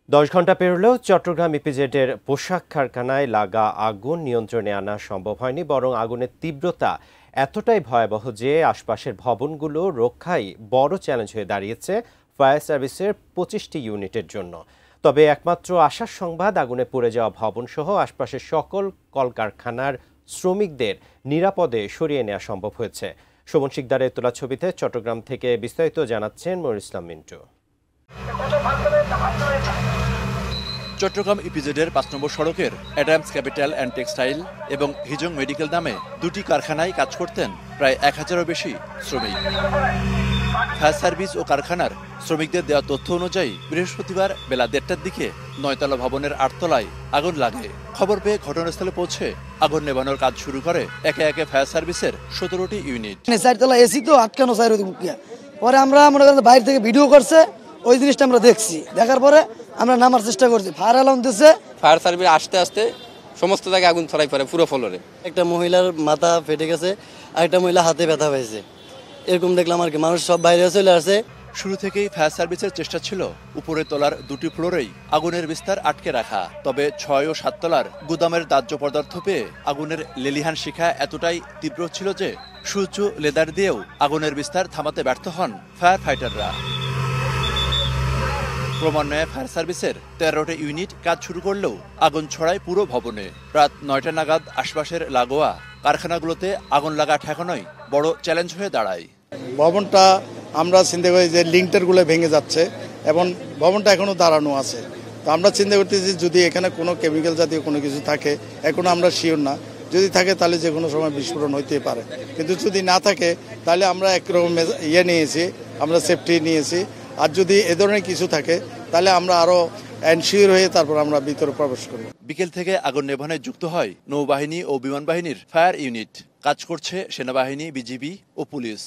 10 ঘন্টা পেরোলেও চট্টগ্রাম ইপিজেডের পোশাক কারখানায় লাগা আগুন নিয়ন্ত্রণে আনা সম্ভব হয়নি, বরং আগুনের তীব্রতা এতটাই ভয়াবহ যে আশপাশের ভবনগুলো রক্ষাই বড় চ্যালেঞ্জ হয়ে দাঁড়িয়েছে ফায়ার সার্ভিসের 25টি ইউনিটের জন্য। তবে একমাত্র আশার সংবাদ, আগুনে পুড়ে যাওয়া ভবনসহ আশপাশের সকল কলকারখানার শ্রমিকদের নিরাপদে সরিয়ে নেওয়া সম্ভব হয়েছে। সুমন শিকদারের তোলা ছবিতে চট্টগ্রাম থেকে বিস্তারিত জানাচ্ছেন মনিরুল ইসলাম মিন্টু। চট্টগ্রাম ইপিজেডের 5 নম্বর সড়কের অ্যাডামস ক্যাপিটাল অ্যান্ড টেক্সটাইল এবং হিজং মেডিকেল নামে দুটি কারখানায় কাজ করতেন প্রায় 1000-এরও বেশি শ্রমিক। ফায়ার সার্ভিস ও কারখানার শ্রমিকদের দেওয়া তথ্য অনুযায়ী বৃহস্পতিবার বেলা 1:30টার দিকে 9তলা ভবনের 8 তলায় আগুন লাগে। খবর পেয়ে ঘটনাস্থলে পৌঁছে আগুন নেভানোর কাজ শুরু করে একে একে ফায়ার সার্ভিসের 17টি ইউনিট। 4তলা এসি তো আটকানো চাই পরে আমরা মনে করেন বাইরে থেকে ভিডিও করছে, ওই জিনিসটা আমরা দেখছি, দেখার পরে আমরা নামার চেষ্টা করছি। ফায়ার অ্যালার্ম দিচ্ছে, ফায়ার সার্ভিস আসতে আসতে সমস্ত জায়গায় আগুন ছড়াই পড়ে পুরো ফ্লোরে। একটা মহিলার মাথা ফেটে গেছে, আর একটা মহিলা হাতে ব্যথা পেয়েছে, এরকম দেখলাম আর কি। মানুষ সব বাইরে চলে আসে। শুরু থেকেই ফায়ার সার্ভিসের চেষ্টা ছিল উপরের তলার দুটি ফ্লোরেই আগুনের বিস্তার আটকে রাখা। তবে 6 ও 7 তলার গুদামের দাহ্য পদার্থ পেয়ে আগুনের লেলিহান শিখা এতটাই তীব্র ছিল যে সূর্য লেদার দিয়েও আগুনের বিস্তার থামাতে ব্যর্থ হন ফায়ার ফাইটাররা। ক্রমান্বয়ে ফায়ার সার্ভিসের 13টি ইউনিট কাজ শুরু করলেও আগুন ছড়ায় পুরো ভবনে। রাত 9টা নাগাদ আশপাশের লাগোয়া কারখানাগুলোতে আগুন লাগা ঠেকানোই বড় চ্যালেঞ্জ হয়ে দাঁড়ায়। ভবনটা আমরা চিন্তা করি যে লিঙ্কটারগুলো ভেঙে যাচ্ছে এবং ভবনটা এখনো দাঁড়ানো আছে। তো আমরা চিন্তা করতেছি যদি এখানে কোনো কেমিক্যাল জাতীয় কোনো কিছু থাকে, এখনো আমরা শিওর না। যদি থাকে তাহলে যে কোনো সময় বিস্ফোরণ হইতে পারে, কিন্তু যদি না থাকে তাহলে আমরা একরকম নিয়েছি, আমরা সেফটি নিয়েছি। আর যদি এ ধরনের কিছু থাকে তাহলে আমরা আরো এনশিওর হয়ে তারপর আমরা ভিতরে প্রবেশ করব। বিকেল থেকে আগুন নেভানোয় যুক্ত হয় নৌবাহিনী ও বিমান বাহিনীর ফায়ার ইউনিট। কাজ করছে সেনাবাহিনী, বিজিবি ও পুলিশ।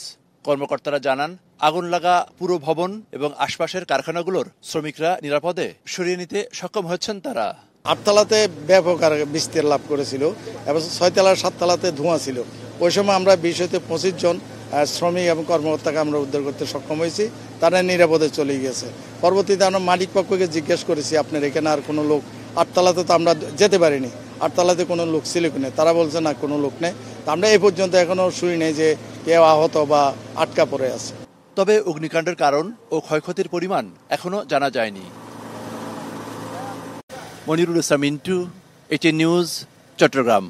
কর্মকর্তারা জানান, আগুন লাগা পুরো ভবন এবং আশপাশের কারখানাগুলোর শ্রমিকরা নিরাপদে সরিয়ে নিতে সক্ষম হচ্ছেন তারা। 8 তলাতে ব্যাপক আর বিস্তার লাভ করেছিল এবং 6 তলার 7 তলাতে ধোঁয়া ছিল। ওই সময় আমরা 20 হতে 25 জন শ্রমিক এবং কর্মকর্তাকে আমরা উদ্ধার করতে সক্ষম হয়েছি। তারা নিরাপদে চলে গেছে। পরবর্তীতে আমরা মালিক পক্ষকে জিজ্ঞেস করেছি, আপনার এখানে আর কোনো লোক? 8 তলাতে তো আমরা যেতে পারিনি, 8 তলাতে কোনো লোক ছিল কিনা? তারা বলছে না, কোনো লোক নেই। আমরা এই পর্যন্ত এখনো শুনি নেই যে কেউ আহত বা আটকা পড়ে আছে। তবে অগ্নিকাণ্ডের কারণ ও ক্ষয়ক্ষতির পরিমাণ এখনো জানা যায়নি। মনিরুল ইসলাম মিন্টু, এটি নিউজ, চট্টগ্রাম।